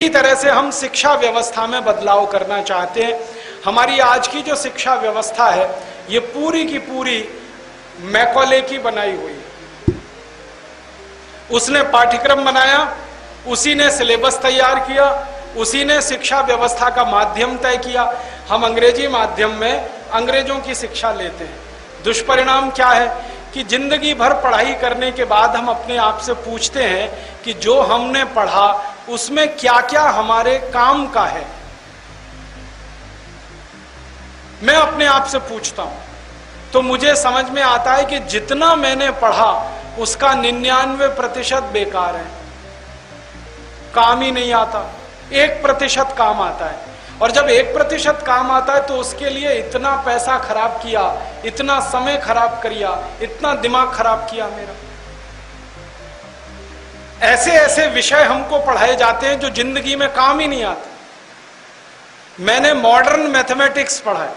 इसी तरह से हम शिक्षा व्यवस्था में बदलाव करना चाहते हैं। हमारी आज की जो शिक्षा व्यवस्था है ये पूरी की पूरी मैकॉले की बनाई हुई है। उसने पाठ्यक्रम बनाया, उसी ने सिलेबस तैयार किया, उसी ने शिक्षा व्यवस्था का माध्यम तय किया। हम अंग्रेजी माध्यम में अंग्रेजों की शिक्षा लेते हैं। दुष्परिणाम क्या है कि जिंदगी भर पढ़ाई करने के बाद हम अपने आप से पूछते हैं कि जो हमने पढ़ा उसमें क्या क्या हमारे काम का है। मैं अपने आप से पूछता हूं तो मुझे समझ में आता है कि जितना मैंने पढ़ा उसका 99% बेकार है, काम ही नहीं आता। 1% काम आता है, और जब 1% काम आता है तो उसके लिए इतना पैसा खराब किया, इतना समय खराब किया, इतना दिमाग खराब किया मेरा। ऐसे ऐसे विषय हमको पढ़ाए जाते हैं जो जिंदगी में काम ही नहीं आते। मैंने मॉडर्न मैथमेटिक्स पढ़ा है,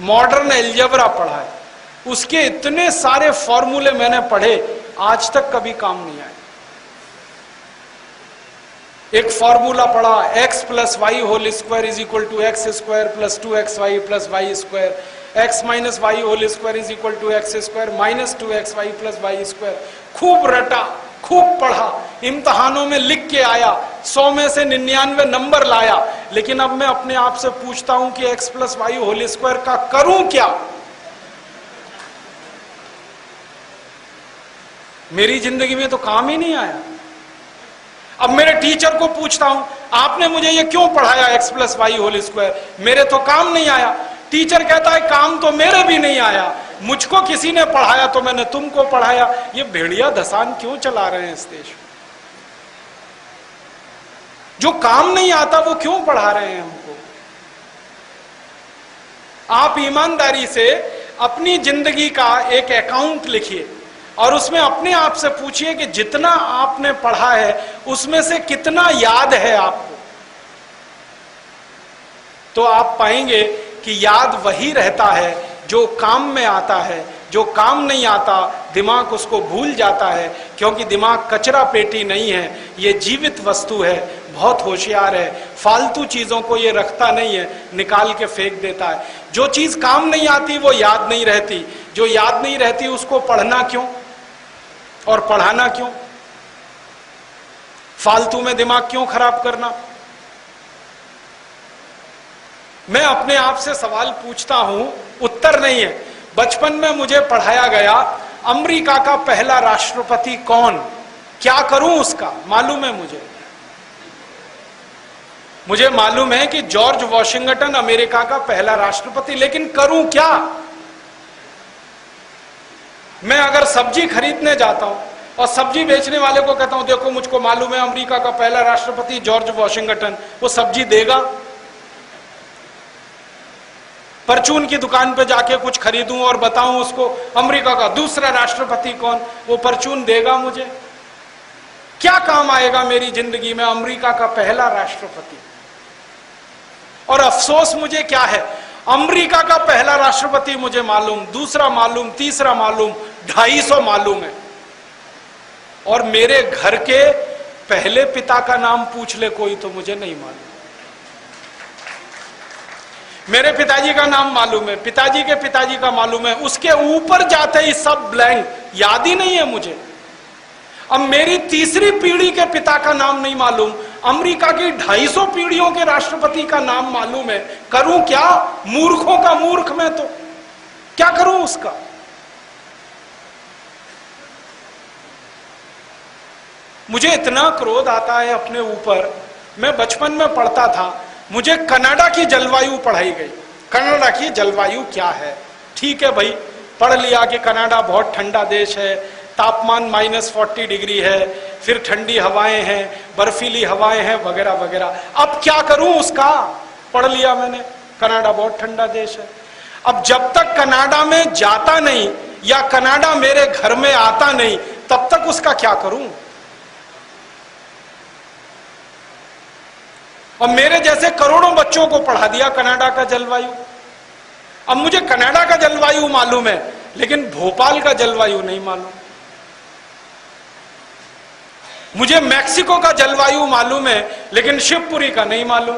मॉडर्न एल्जेब्रा पढ़ा है, उसके इतने सारे फॉर्मूले मैंने पढ़े, आज तक कभी काम नहीं आए। एक फॉर्मूला पढ़ा, x + y whole square is equal to x square plus 2xy plus y square, x minus y whole square is equal to x square minus 2xy plus y square. खूब रटा, खूब पढ़ा, इम्तहानों में लिख के आया, 100 में से 99 नंबर लाया। लेकिन अब मैं अपने आप से पूछता हूं कि x + y होल स्क्वायर का करूं क्या? मेरी जिंदगी में तो काम ही नहीं आया। अब मेरे टीचर को पूछता हूं आपने मुझे ये क्यों पढ़ाया x + y होल स्क्वायर, मेरे तो काम नहीं आया। टीचर कहता है काम तो मेरे भी नहीं आया, मुझको किसी ने पढ़ाया तो मैंने तुमको पढ़ाया। ये भेड़िया धसान क्यों चला रहे हैं इस देश में? जो काम नहीं आता वो क्यों पढ़ा रहे हैं हमको? आप ईमानदारी से अपनी जिंदगी का एक अकाउंट लिखिए और उसमें अपने आप से पूछिए कि जितना आपने पढ़ा है उसमें से कितना याद है आपको। तो आप पाएंगे कि याद वही रहता है जो काम में आता है। जो काम नहीं आता दिमाग उसको भूल जाता है, क्योंकि दिमाग कचरा पेटी नहीं है, ये जीवित वस्तु है, बहुत होशियार है। फालतू चीजों को ये रखता नहीं है, निकाल के फेंक देता है। जो चीज काम नहीं आती वो याद नहीं रहती, जो याद नहीं रहती उसको पढ़ना क्यों और पढ़ाना क्यों? फालतू में दिमाग क्यों खराब करना? मैं अपने आप से सवाल पूछता हूं, उत्तर नहीं है। बचपन में मुझे पढ़ाया गया अमेरिका का पहला राष्ट्रपति कौन, क्या करूं उसका मालूम है मुझे। मुझे मालूम है कि जॉर्ज वॉशिंगटन अमेरिका का पहला राष्ट्रपति, लेकिन करूं क्या? मैं अगर सब्जी खरीदने जाता हूं और सब्जी बेचने वाले को कहता हूं देखो मुझको मालूम है अमेरिका का पहला राष्ट्रपति जॉर्ज वॉशिंगटन, वो सब्जी देगा? परचून की दुकान पे जाके कुछ खरीदूं और बताऊं उसको अमेरिका का दूसरा राष्ट्रपति कौन, वो परचून देगा मुझे? क्या काम आएगा मेरी जिंदगी में अमेरिका का पहला राष्ट्रपति? और अफसोस मुझे क्या है, अमेरिका का पहला राष्ट्रपति मुझे मालूम, दूसरा मालूम, तीसरा मालूम, 250 मालूम है, और मेरे घर के पहले पिता का नाम पूछ ले कोई तो मुझे नहीं मालूम। मेरे पिताजी का नाम मालूम है, पिताजी के पिताजी का मालूम है, उसके ऊपर जाते ही सब ब्लैंक, याद ही नहीं है मुझे। अब मेरी तीसरी पीढ़ी के पिता का नाम नहीं मालूम, अमेरिका की 250 पीढ़ियों के राष्ट्रपति का नाम मालूम है, करूं क्या? मूर्खों का मूर्ख मैं तो क्या करूं उसका? मुझे इतना क्रोध आता है अपने ऊपर। मैं बचपन में पढ़ता था, मुझे कनाडा की जलवायु पढ़ाई गई। कनाडा की जलवायु क्या है? ठीक है भाई, पढ़ लिया कि कनाडा बहुत ठंडा देश है, तापमान -40 डिग्री है, फिर ठंडी हवाएं हैं, बर्फीली हवाएं हैं, वगैरह वगैरह। अब क्या करूं उसका? पढ़ लिया मैंने, कनाडा बहुत ठंडा देश है। अब जब तक कनाडा में जाता नहीं या कनाडा मेरे घर में आता नहीं, तब तक उसका क्या करूं? और मेरे जैसे करोड़ों बच्चों को पढ़ा दिया कनाडा का जलवायु। अब मुझे कनाडा का जलवायु मालूम है, लेकिन भोपाल का जलवायु नहीं मालूम। मुझे मैक्सिको का जलवायु मालूम है लेकिन शिवपुरी का नहीं मालूम।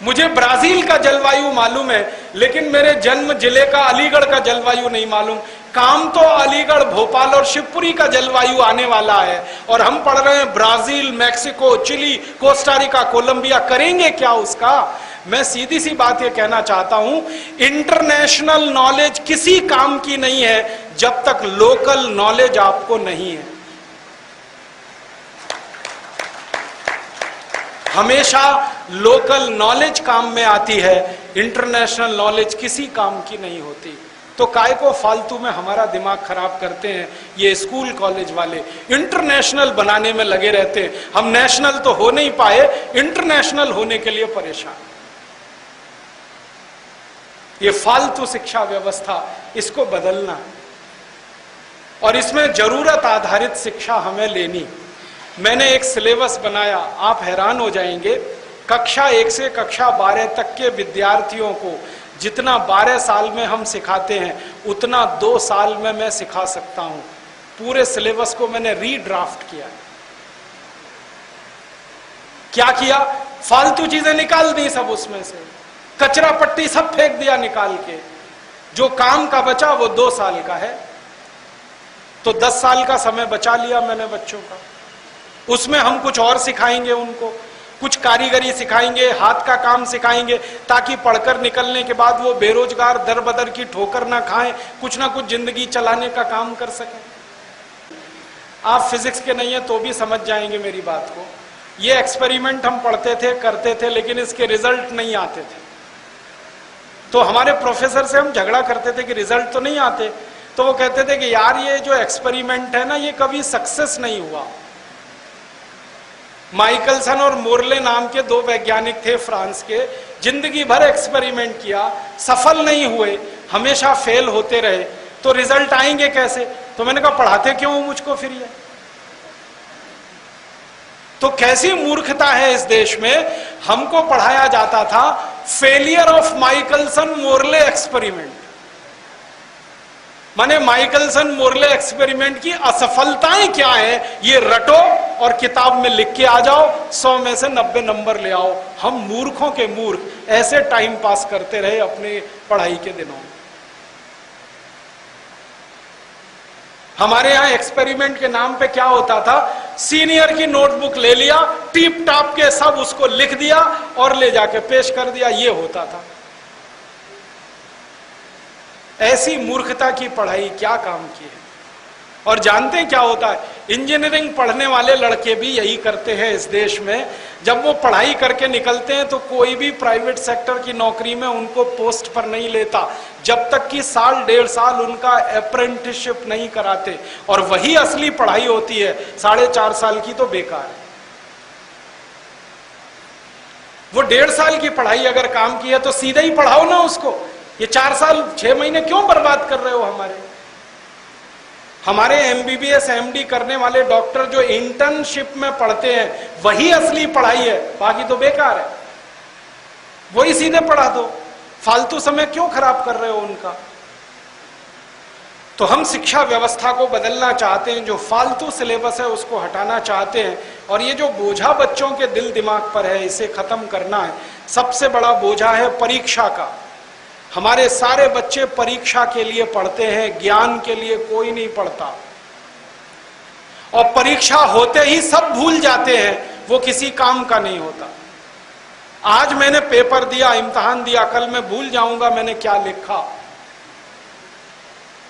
मुझे ब्राजील का जलवायु मालूम है लेकिन मेरे जन्म जिले का अलीगढ़ का जलवायु नहीं मालूम। काम तो अलीगढ़, भोपाल और शिवपुरी का जलवायु आने वाला है और हम पढ़ रहे हैं Brazil, Mexico, Chile, Costa Rica, Colombia. करेंगे क्या उसका? मैं सीधी सी बात ये कहना चाहता हूं, इंटरनेशनल नॉलेज किसी काम की नहीं है जब तक लोकल नॉलेज आपको नहीं है। हमेशा लोकल नॉलेज काम में आती है, इंटरनेशनल नॉलेज किसी काम की नहीं होती। तो काय को फालतू में हमारा दिमाग खराब करते हैं ये स्कूल कॉलेज वाले, इंटरनेशनल बनाने में लगे रहते हैं। हम नेशनल तो हो नहीं पाए, इंटरनेशनल होने के लिए परेशान। ये फालतू शिक्षा व्यवस्था, इसको बदलना और इसमें जरूरत आधारित शिक्षा हमें लेनी। मैंने एक सिलेबस बनाया, आप हैरान हो जाएंगे। कक्षा 1 से कक्षा 12 तक के विद्यार्थियों को जितना 12 साल में हम सिखाते हैं उतना 2 साल में मैं सिखा सकता हूं। पूरे सिलेबस को मैंने रीड्राफ्ट किया। क्या किया? फालतू चीजें निकाल दी सब, उसमें से कचरा पट्टी सब फेंक दिया निकाल के। जो काम का बचा वो 2 साल का है, तो 10 साल का समय बचा लिया मैंने बच्चों का। उसमें हम कुछ और सिखाएंगे, उनको कुछ कारीगरी सिखाएंगे, हाथ का काम सिखाएंगे, ताकि पढ़कर निकलने के बाद वो बेरोजगार दर बदर की ठोकर ना खाएं, कुछ ना कुछ जिंदगी चलाने का काम कर सकें। आप फिजिक्स के नहीं है तो भी समझ जाएंगे मेरी बात को। ये एक्सपेरिमेंट हम पढ़ते थे, करते थे, लेकिन इसके रिजल्ट नहीं आते थे। तो हमारे प्रोफेसर से हम झगड़ा करते थे कि रिजल्ट तो नहीं आते। तो वो कहते थे कि यार ये जो एक्सपेरिमेंट है ना, ये कभी सक्सेस नहीं हुआ। माइकलसन और मोरले नाम के 2 वैज्ञानिक थे फ्रांस के, जिंदगी भर एक्सपेरिमेंट किया, सफल नहीं हुए, हमेशा फेल होते रहे। तो रिजल्ट आएंगे कैसे? तो मैंने कहा पढ़ाते क्यों हो मुझको फिर ये? तो कैसी मूर्खता है इस देश में। हमको पढ़ाया जाता था failure of Michelson Morley experiment, माने माइकलसन मोरले एक्सपेरिमेंट की असफलताएं क्या है ये रटो और किताब में लिख के आ जाओ, 100 में से 90 नंबर ले आओ। हम मूर्खों के मूर्ख ऐसे टाइम पास करते रहे अपने पढ़ाई के दिनों में। हमारे यहां एक्सपेरिमेंट के नाम पे क्या होता था, सीनियर की नोटबुक ले लिया, टीप टाप के सब उसको लिख दिया और ले जाके पेश कर दिया, ये होता था। ऐसी मूर्खता की पढ़ाई क्या काम की है। और जानते हैं क्या होता है, इंजीनियरिंग पढ़ने वाले लड़के भी यही करते हैं इस देश में। जब वो पढ़ाई करके निकलते हैं तो कोई भी प्राइवेट सेक्टर की नौकरी में उनको पोस्ट पर नहीं लेता जब तक कि 1.5 साल उनका अप्रेंटिसशिप नहीं कराते। और वही असली पढ़ाई होती है, 4.5 साल की तो बेकार है। वो 1.5 साल की पढ़ाई अगर काम की है तो सीधे ही पढ़ाओ ना उसको। ये 4 साल 6 महीने क्यों बर्बाद कर रहे हो? हमारे एमबीबीएस एमडी करने वाले डॉक्टर जो इंटर्नशिप में पढ़ते हैं वही असली पढ़ाई है, बाकी तो बेकार है। वही सीधे पढ़ा दो, फालतू समय क्यों खराब कर रहे हो उनका। तो हम शिक्षा व्यवस्था को बदलना चाहते हैं, जो फालतू सिलेबस है उसको हटाना चाहते हैं, और ये जो बोझा बच्चों के दिल दिमाग पर है इसे खत्म करना है। सबसे बड़ा बोझा है परीक्षा का। हमारे सारे बच्चे परीक्षा के लिए पढ़ते हैं, ज्ञान के लिए कोई नहीं पढ़ता। और परीक्षा होते ही सब भूल जाते हैं, वो किसी काम का नहीं होता। आज मैंने पेपर दिया, इम्तिहान दिया, कल मैं भूल जाऊंगा मैंने क्या लिखा।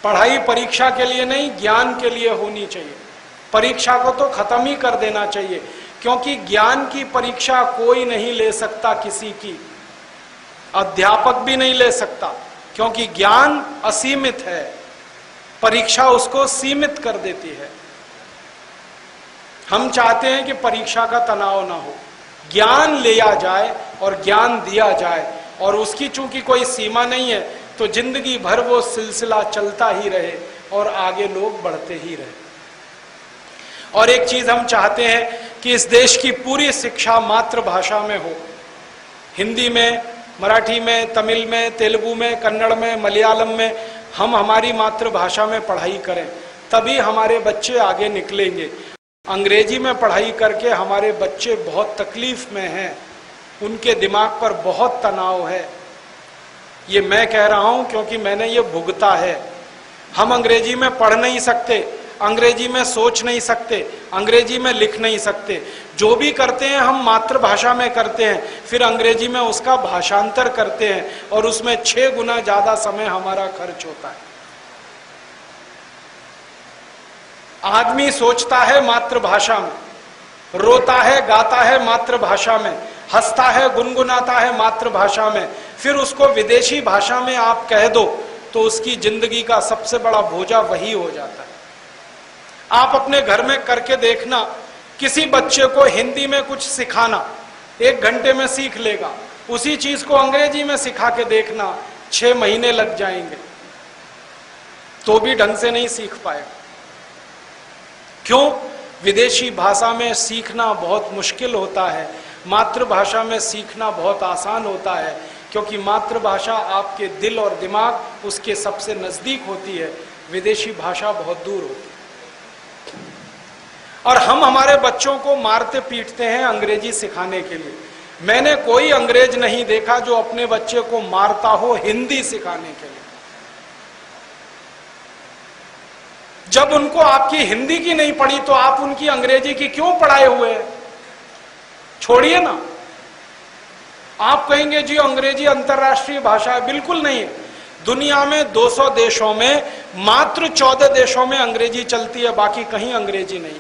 पढ़ाई परीक्षा के लिए नहीं, ज्ञान के लिए होनी चाहिए। परीक्षा को तो खत्म ही कर देना चाहिए, क्योंकि ज्ञान की परीक्षा कोई नहीं ले सकता किसी की, अध्यापक भी नहीं ले सकता, क्योंकि ज्ञान असीमित है, परीक्षा उसको सीमित कर देती है। हम चाहते हैं कि परीक्षा का तनाव ना हो, ज्ञान लिया जाए और ज्ञान दिया जाए, और उसकी चूंकि कोई सीमा नहीं है तो जिंदगी भर वो सिलसिला चलता ही रहे और आगे लोग बढ़ते ही रहे। और एक चीज हम चाहते हैं कि इस देश की पूरी शिक्षा मातृभाषा में हो, हिंदी में, मराठी में, तमिल में, तेलुगु में, कन्नड़ में, मलयालम में, हम हमारी मातृभाषा में पढ़ाई करें, तभी हमारे बच्चे आगे निकलेंगे। अंग्रेजी में पढ़ाई करके हमारे बच्चे बहुत तकलीफ में हैं, उनके दिमाग पर बहुत तनाव है। ये मैं कह रहा हूं क्योंकि मैंने ये भुगता है। हम अंग्रेजी में पढ़ नहीं सकते, अंग्रेजी में सोच नहीं सकते, अंग्रेजी में लिख नहीं सकते। जो भी करते हैं हम मातृभाषा में करते हैं, फिर अंग्रेजी में उसका भाषांतर करते हैं और उसमें 6 गुना ज्यादा समय हमारा खर्च होता है। आदमी सोचता है मातृभाषा में, रोता है गाता है मातृभाषा में, हंसता है गुनगुनाता है मातृभाषा में, फिर उसको विदेशी भाषा में आप कह दो तो उसकी जिंदगी का सबसे बड़ा बोझा वही हो जाता है। आप अपने घर में करके देखना, किसी बच्चे को हिंदी में कुछ सिखाना, 1 घंटे में सीख लेगा। उसी चीज को अंग्रेजी में सिखा के देखना, 6 महीने लग जाएंगे तो भी ढंग से नहीं सीख पाएगा। क्यों? विदेशी भाषा में सीखना बहुत मुश्किल होता है, मातृभाषा में सीखना बहुत आसान होता है, क्योंकि मातृभाषा आपके दिल और दिमाग उसके सबसे नजदीक होती है, विदेशी भाषा बहुत दूर होती है। और हम हमारे बच्चों को मारते पीटते हैं अंग्रेजी सिखाने के लिए। मैंने कोई अंग्रेज नहीं देखा जो अपने बच्चे को मारता हो हिंदी सिखाने के लिए। जब उनको आपकी हिंदी की नहीं पड़ी तो आप उनकी अंग्रेजी की क्यों पढ़ाए हुए हैं? छोड़िए ना। आप कहेंगे जी अंग्रेजी अंतर्राष्ट्रीय भाषा है, बिल्कुल नहीं है। दुनिया में 200 देशों में मात्र 14 देशों में अंग्रेजी चलती है, बाकी कहीं अंग्रेजी नहीं।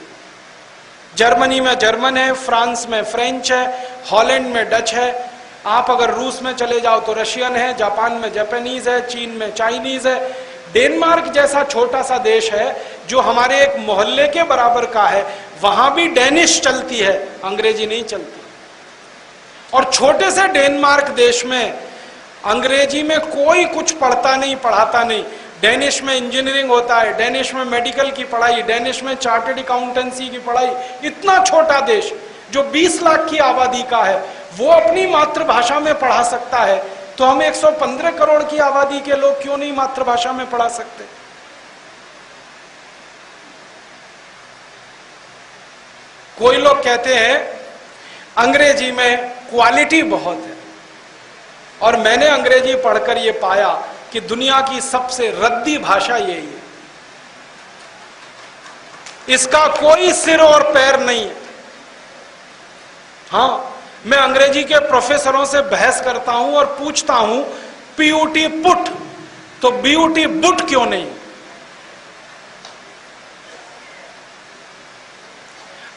जर्मनी में जर्मन है, फ्रांस में फ्रेंच है, हॉलैंड में डच है। आप अगर रूस में चले जाओ तो रशियन है, जापान में जापानीज है, चीन में चाइनीज है। डेनमार्क जैसा छोटा सा देश है जो हमारे एक मोहल्ले के बराबर का है, वहां भी डेनिश चलती है, अंग्रेजी नहीं चलती। और छोटे से डेनमार्क देश में अंग्रेजी में कोई कुछ पढ़ता नहीं, पढ़ाता नहीं। डेनिश में इंजीनियरिंग होता है, डेनिश में मेडिकल की पढ़ाई, डेनिश में चार्टर्ड अकाउंटेंसी की पढ़ाई। इतना छोटा देश जो 20 लाख की आबादी का है, वो अपनी मातृभाषा में पढ़ा सकता है, तो हम 115 करोड़ की आबादी के लोग क्यों नहीं मातृभाषा में पढ़ा सकते? कोई लोग कहते हैं अंग्रेजी में क्वालिटी बहुत है, और मैंने अंग्रेजी पढ़कर यह पाया कि दुनिया की सबसे रद्दी भाषा यही है। इसका कोई सिर और पैर नहीं है। हां, मैं अंग्रेजी के प्रोफेसरों से बहस करता हूं और पूछता हूं पीयूटी पुट, तो बीयूटी बुट क्यों नहीं?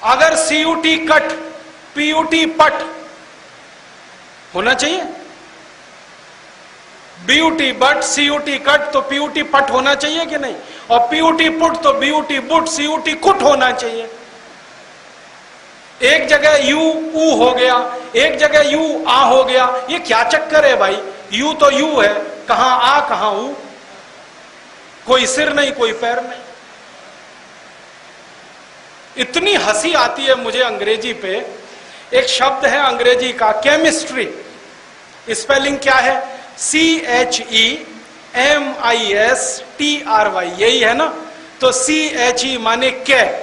अगर सीयूटी कट, पीयूटी पट होना चाहिए। बीयूटी बट, सीयूटी कट तो पीयूटी पट होना चाहिए कि नहीं? और पीयूटी पुट तो बीयूटी बुट, सीयूटी कुट होना चाहिए। एक जगह यू ऊ हो गया, एक जगह यू आ हो गया। ये क्या चक्कर है भाई? यू तो यू है, कहां आ कहां ऊ? कोई सिर नहीं, कोई पैर नहीं। इतनी हंसी आती है मुझे अंग्रेजी पे। एक शब्द है अंग्रेजी का केमिस्ट्री, स्पेलिंग क्या है? CHEMISTRY, यही है ना? तो CHE माने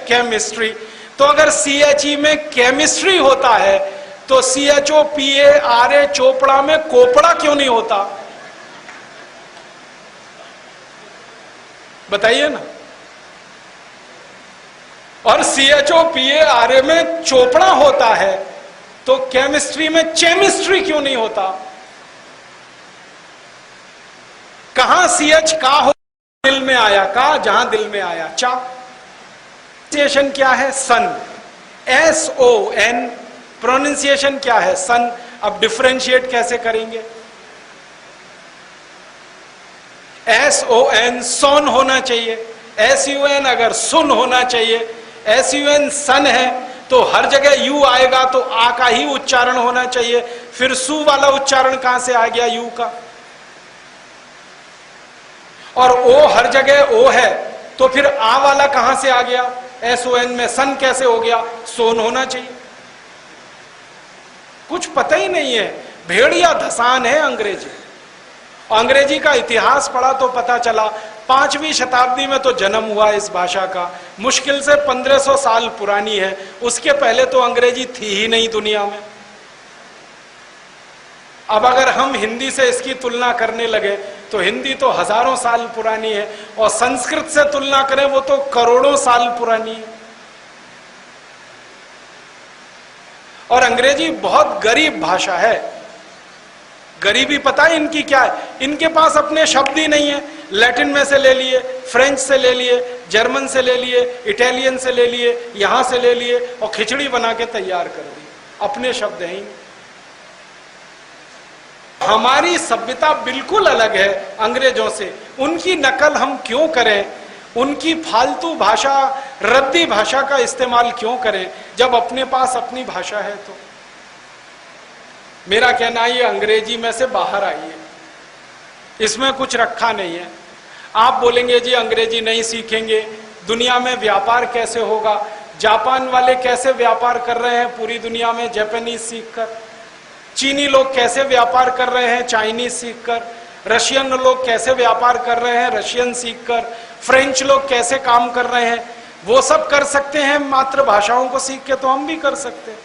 केमिस्ट्री। तो अगर CHE में केमिस्ट्री होता है तो CHOPARA चोपड़ा में कोपड़ा क्यों नहीं होता? बताइए ना। और CHOPARA में चोपड़ा होता है तो केमिस्ट्री में चेमिस्ट्री क्यों नहीं होता? कहां CH का हो, दिल में आया का, जहां दिल में आया चा। प्रोनाउंसिएशन क्या है? सन, SON। प्रोनाउंसिएशन क्या है? सन। अब डिफरेंशिएट कैसे करेंगे? SON सोन होना चाहिए, SUN अगर सुन होना चाहिए। SUN सन है तो हर जगह यू आएगा तो आ का ही उच्चारण होना चाहिए। फिर सु वाला उच्चारण कहां से आ गया यू का? और ओ हर जगह ओ है तो फिर आ वाला कहां से आ गया? SON में सन कैसे हो गया? सोन होना चाहिए। कुछ पता ही नहीं है, भेड़िया धसान है अंग्रेजी। अंग्रेजी का इतिहास पढ़ा तो पता चला 5वीं शताब्दी में तो जन्म हुआ इस भाषा का, मुश्किल से 1500 साल पुरानी है। उसके पहले तो अंग्रेजी थी ही नहीं दुनिया में। अब अगर हम हिंदी से इसकी तुलना करने लगे तो हिंदी तो हजारों साल पुरानी है, और संस्कृत से तुलना करें वो तो करोड़ों साल पुरानी है। और अंग्रेजी बहुत गरीब भाषा है। गरीबी पता है इनकी क्या है? इनके पास अपने शब्द ही नहीं है। लैटिन में से ले लिए, फ्रेंच से ले लिए, जर्मन से ले लिए, इटालियन से ले लिए, यहां से ले लिए और खिचड़ी बना के तैयार कर दी। अपने शब्द हैं ही। हमारी सभ्यता बिल्कुल अलग है अंग्रेजों से। उनकी नकल हम क्यों करें? उनकी फालतू भाषा, रद्दी भाषा का इस्तेमाल क्यों करें जब अपने पास अपनी भाषा है? तो मेरा कहना है ये अंग्रेजी में से बाहर आइए, इसमें कुछ रखा नहीं है। आप बोलेंगे जी अंग्रेजी नहीं सीखेंगे, दुनिया में व्यापार कैसे होगा? जापान वाले कैसे व्यापार कर रहे हैं पूरी दुनिया में जापानीज सीखकर? चीनी लोग कैसे व्यापार कर रहे हैं चाइनीज सीखकर? रशियन लोग कैसे व्यापार कर रहे हैं रशियन सीखकर? फ्रेंच लोग कैसे काम कर रहे हैं? वो सब कर सकते हैं मातृभाषाओं को सीख के, तो हम भी कर सकते हैं।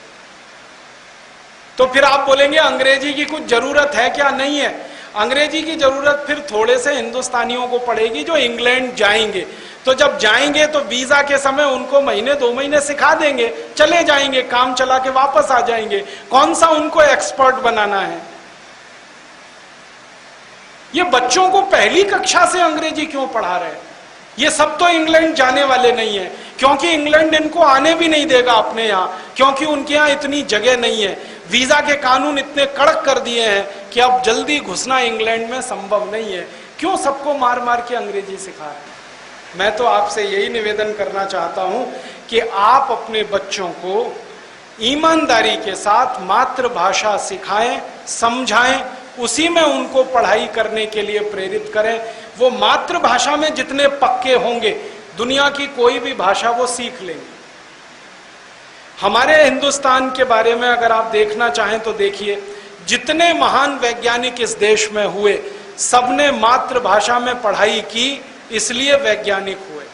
तो फिर आप बोलेंगे अंग्रेजी की कुछ जरूरत है क्या? नहीं है। अंग्रेजी की जरूरत फिर थोड़े से हिंदुस्तानियों को पड़ेगी जो इंग्लैंड जाएंगे। तो जब जाएंगे तो वीजा के समय उनको महीने 2 महीने सिखा देंगे, चले जाएंगे, काम चला के वापस आ जाएंगे। कौन सा उनको एक्सपर्ट बनाना है? ये बच्चों को पहली कक्षा से अंग्रेजी क्यों पढ़ा रहे हैं? ये सब तो इंग्लैंड जाने वाले नहीं है, क्योंकि इंग्लैंड इनको आने भी नहीं देगा अपने यहाँ, क्योंकि उनके यहाँ इतनी जगह नहीं है। वीजा के कानून इतने कड़क कर दिए हैं कि अब जल्दी घुसना इंग्लैंड में संभव नहीं है। क्यों सबको मार मार के अंग्रेजी सिखा रहे हैं? मैं तो आपसे यही निवेदन करना चाहता हूं कि आप अपने बच्चों को ईमानदारी के साथ मातृभाषा सिखाएं, समझाएं, उसी में उनको पढ़ाई करने के लिए प्रेरित करें। वो मातृभाषा में जितने पक्के होंगे, दुनिया की कोई भी भाषा वो सीख लेंगे। हमारे हिंदुस्तान के बारे में अगर आप देखना चाहें तो देखिए, जितने महान वैज्ञानिक इस देश में हुए, सबने मातृभाषा में पढ़ाई की, इसलिए वैज्ञानिक हुए।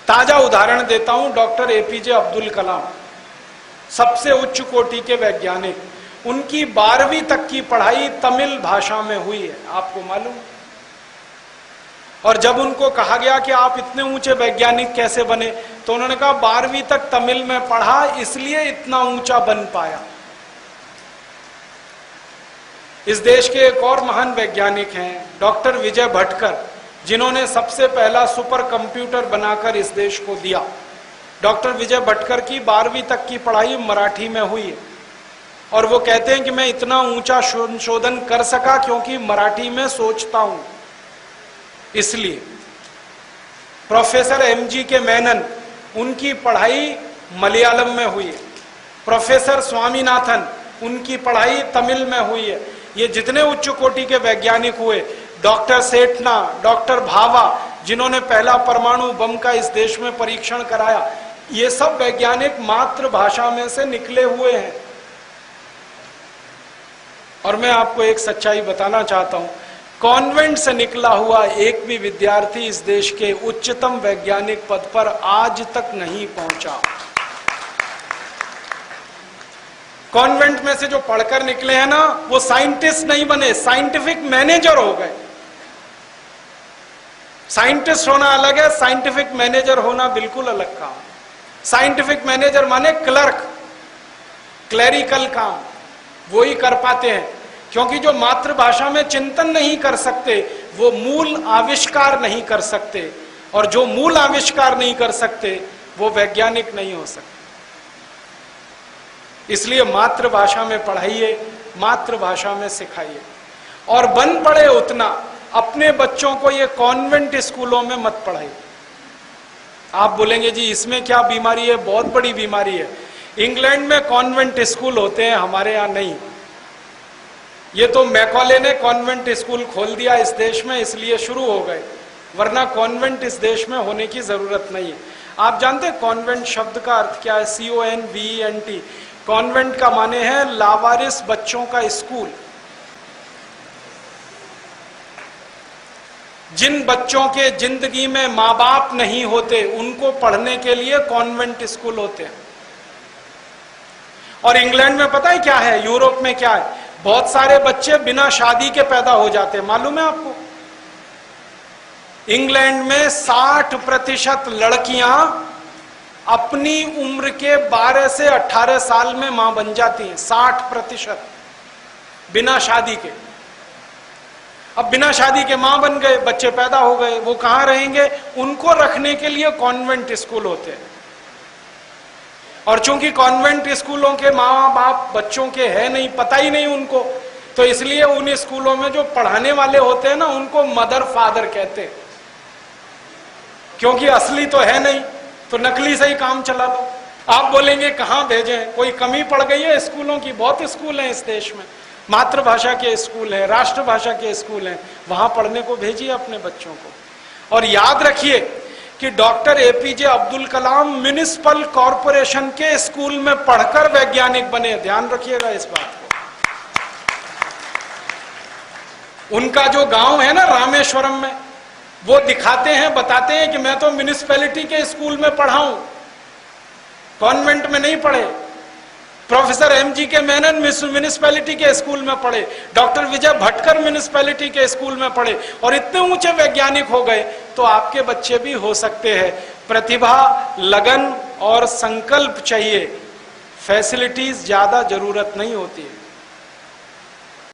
ताजा उदाहरण देता हूं, डॉक्टर एपीजे अब्दुल कलाम, सबसे उच्च कोटि के वैज्ञानिक, उनकी 12वीं तक की पढ़ाई तमिल भाषा में हुई है, आपको मालूम? और जब उनको कहा गया कि आप इतने ऊंचे वैज्ञानिक कैसे बने, तो उन्होंने कहा 12वीं तक तमिल में पढ़ा, इसलिए इतना ऊंचा बन पाया। इस देश के एक और महान वैज्ञानिक हैं डॉक्टर विजय भटकर, जिन्होंने सबसे पहला सुपर कंप्यूटर बनाकर इस देश को दिया। डॉक्टर विजय भटकर की 12वीं तक की पढ़ाई मराठी में हुई है, और वो कहते हैं कि मैं इतना ऊंचा संशोधन कर सका क्योंकि मराठी में सोचता हूं, इसलिए। प्रोफेसर एमजी के मेनन, उनकी पढ़ाई मलयालम में हुई है। प्रोफेसर स्वामीनाथन, उनकी पढ़ाई तमिल में हुई है। ये जितने उच्च कोटि के वैज्ञानिक हुए, डॉक्टर सेठना, डॉक्टर भाभा, जिन्होंने पहला परमाणु बम का इस देश में परीक्षण कराया, ये सब वैज्ञानिक मातृभाषा में से निकले हुए हैं। और मैं आपको एक सच्चाई बताना चाहता हूं, कॉन्वेंट से निकला हुआ एक भी विद्यार्थी इस देश के उच्चतम वैज्ञानिक पद पर आज तक नहीं पहुंचा। कॉन्वेंट में से जो पढ़कर निकले हैं ना, वो साइंटिस्ट नहीं बने, साइंटिफिक मैनेजर हो गए। साइंटिस्ट होना अलग है, साइंटिफिक मैनेजर होना बिल्कुल अलग काम। साइंटिफिक मैनेजर माने क्लर्क, क्लरिकल काम, वो ही कर पाते हैं, क्योंकि जो मातृभाषा में चिंतन नहीं कर सकते, वो मूल आविष्कार नहीं कर सकते, और जो मूल आविष्कार नहीं कर सकते, वो वैज्ञानिक नहीं हो सकते। इसलिए मातृभाषा में पढ़ाइए, मातृभाषा में सिखाइए, और बन पड़े उतना अपने बच्चों को ये कॉन्वेंट स्कूलों में मत पढ़ाइए। आप बोलेंगे जी इसमें क्या बीमारी है? बहुत बड़ी बीमारी है। इंग्लैंड में कॉन्वेंट स्कूल होते हैं, हमारे यहाँ नहीं। ये तो मैकॉले ने कॉन्वेंट स्कूल खोल दिया इस देश में, इसलिए शुरू हो गए, वरना कॉन्वेंट इस देश में होने की जरूरत नहीं है। आप जानते हैं कॉन्वेंट शब्द का अर्थ क्या है? CONVENT। कॉन्वेंट का माने है लावारिस बच्चों का स्कूल। जिन बच्चों के जिंदगी में माँ बाप नहीं होते उनको पढ़ने के लिए कॉन्वेंट स्कूल होते हैं। और इंग्लैंड में पता है क्या है, यूरोप में क्या है, बहुत सारे बच्चे बिना शादी के पैदा हो जाते हैं। मालूम है आपको? इंग्लैंड में 60% लड़कियां अपनी उम्र के 12 से 18 साल में मां बन जाती हैं। 60% बिना शादी के। अब बिना शादी के मां बन गए, बच्चे पैदा हो गए, वो कहां रहेंगे? उनको रखने के लिए कॉन्वेंट स्कूल होते हैं। और चूंकि कॉन्वेंट स्कूलों के माँ बाप बच्चों के है नहीं, पता ही नहीं उनको, तो इसलिए उन स्कूलों में जो पढ़ाने वाले होते हैं ना, उनको मदर फादर कहते हैं, क्योंकि असली तो है नहीं, तो नकली से ही काम चला लो। आप बोलेंगे कहां भेजें, कोई कमी पड़ गई है स्कूलों की? बहुत स्कूल हैं इस देश में, मातृभाषा के स्कूल हैं, राष्ट्रभाषा के स्कूल हैं, वहां पढ़ने को भेजिए अपने बच्चों को। और याद रखिए कि doctor APJ Abdul Kalam municipal corporation के स्कूल में पढ़कर वैज्ञानिक बने। ध्यान रखिएगा इस बात को। उनका जो गांव है ना रामेश्वरम में, वो दिखाते हैं, बताते हैं कि मैं तो म्युनिसिपैलिटी के स्कूल में पढ़ा हूं, कॉन्वेंट में नहीं पढ़े। प्रोफेसर एमजी के मेनन म्युनिसिपैलिटी के स्कूल में पढ़े, डॉक्टर विजय भटकर म्युनिसिपैलिटी के स्कूल में पढ़े, और इतने ऊंचे वैज्ञानिक हो गए। तो आपके बच्चे भी हो सकते हैं। प्रतिभा, लगन और संकल्प चाहिए, फैसिलिटीज ज्यादा जरूरत नहीं होती है।